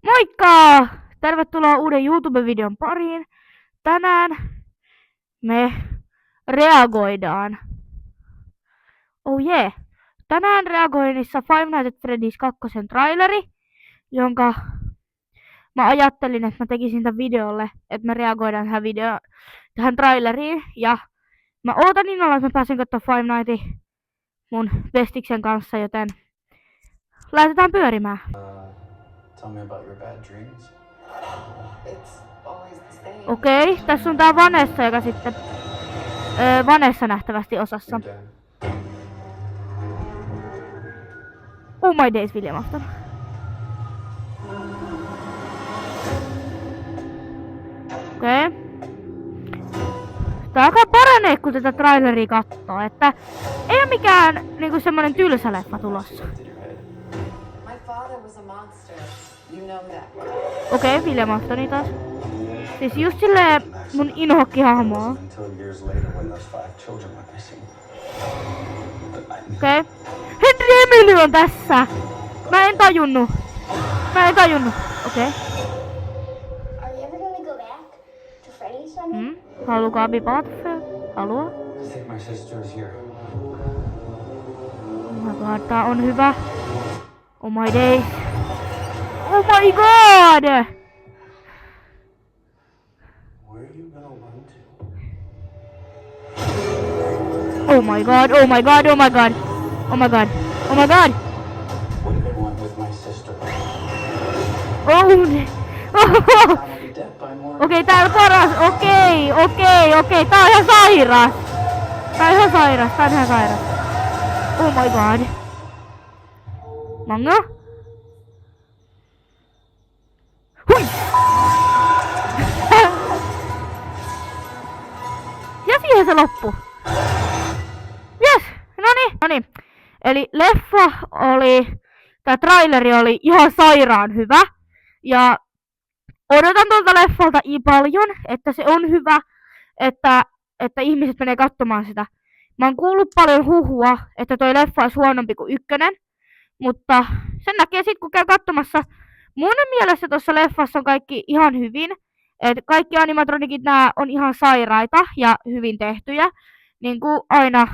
Moikka! Tervetuloa uuden YouTube-videon pariin. Tänään me reagoidaan. Oh yeah! Tänään reagoinnissa Five Nights at Freddy's 2 traileri, jonka mä ajattelin, että mä tekisin tämän videolle, että me reagoidaan tähän traileriin. Ja mä ootan innolla, että mä pääsen katsomaan Five Nights mun bestiksen kanssa, joten laitetaan pyörimään. Tell me about your bad dreams. It's always the same. Okei, tässä on tää Vanessa, joka sitten Vanessa nähtävästi osassa. Your dad. Oh my days, William Afton. Okei. Tää alkaa paranee, kun tätä traileria kattoo, että ei oo mikään niinku semmonen tylsä leffa tulossa. Did your head. My father was a monster. You know that. Okei, William Aftoni taas. Siis just silleen mun inhokkihahmoa. Until years later when those 5 children went missing. Okei. Henry Emily on tässä! Mä en tajunnut. Okei. Are you ever gonna go back to Freddy's Sunday? Haluukaa Abi palata? Haluaa. I think my sister is here. Oh my god, tää on hyvä. Oh my days. Oh my god! Where are you gonna run to? Oh my god, oh my god, oh my god. Oh my god. Oh my god. What do you want with my sister? Oh. I will be dead by morning. Okei, tää on paras. Okei. Tää on ihan sairas. Oh my god. Manga? Hui! Ja siihen se loppu. Yes! Noniin. Eli tää traileri oli ihan sairaan hyvä. Ja odotan tuolta leffalta paljon, että se on hyvä, että ihmiset menee katsomaan sitä. Mä oon kuullut paljon huhua, että toi leffa olisi huonompi kuin 1, mutta sen näkee sit kun käy katsomassa. Mun mielestä tuossa leffassa on kaikki ihan hyvin. Et kaikki animatronikit nää on ihan sairaita ja hyvin tehtyjä. Niin kuin aina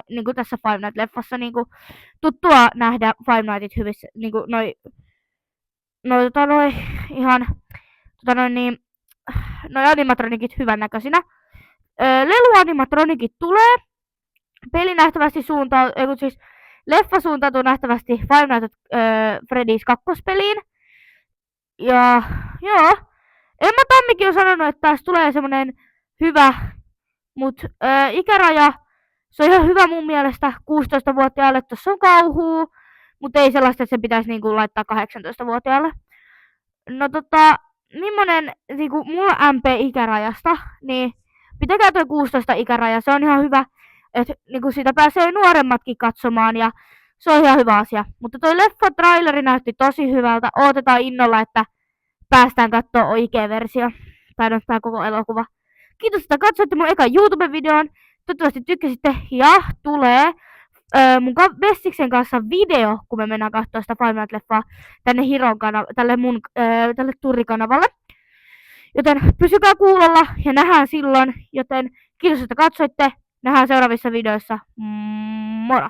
niin kuin tässä Five Nights-leffassa niin kuin tuttua nähdä Five Nightit hyvissä, niin kuin noi animatronikit hyvän näköisinä. Leluanimatronikit tulee. Peli nähtävästi leffa suuntautuu nähtävästi Five Nights at Freddy's 2 peliin. Ja joo. Emma Tammikin on sanonut, että tässä tulee semmonen hyvä, mut ikäraja, se on ihan hyvä mun mielestä 16-vuotiaalle, tossa on kauhuu, mut ei sellaista, että se pitäisi niinku laittaa 18-vuotiaalle. No millainen niinku mulla MP-ikärajasta, niin pitäkää toi 16 ikäraja, se on ihan hyvä, että niinku sitä pääsee nuoremmatkin katsomaan ja se on ihan hyvä asia. Mutta toi leffa-traileri näytti tosi hyvältä, odotetaan innolla, että päästään kattoo oikea versio, tai no tää koko elokuva. Kiitos, että katsoitte mun ekan YouTube-videon. Toivottavasti tykkäsitte ja tulee mun Vestiksen kanssa video, kun me mennään katsoa sitä Five Nights-leffaa tänne tälle Turri-kanavalle. Joten pysykää kuulolla ja nähdään silloin. Joten kiitos, että katsoitte. Nähdään seuraavissa videoissa. Moro!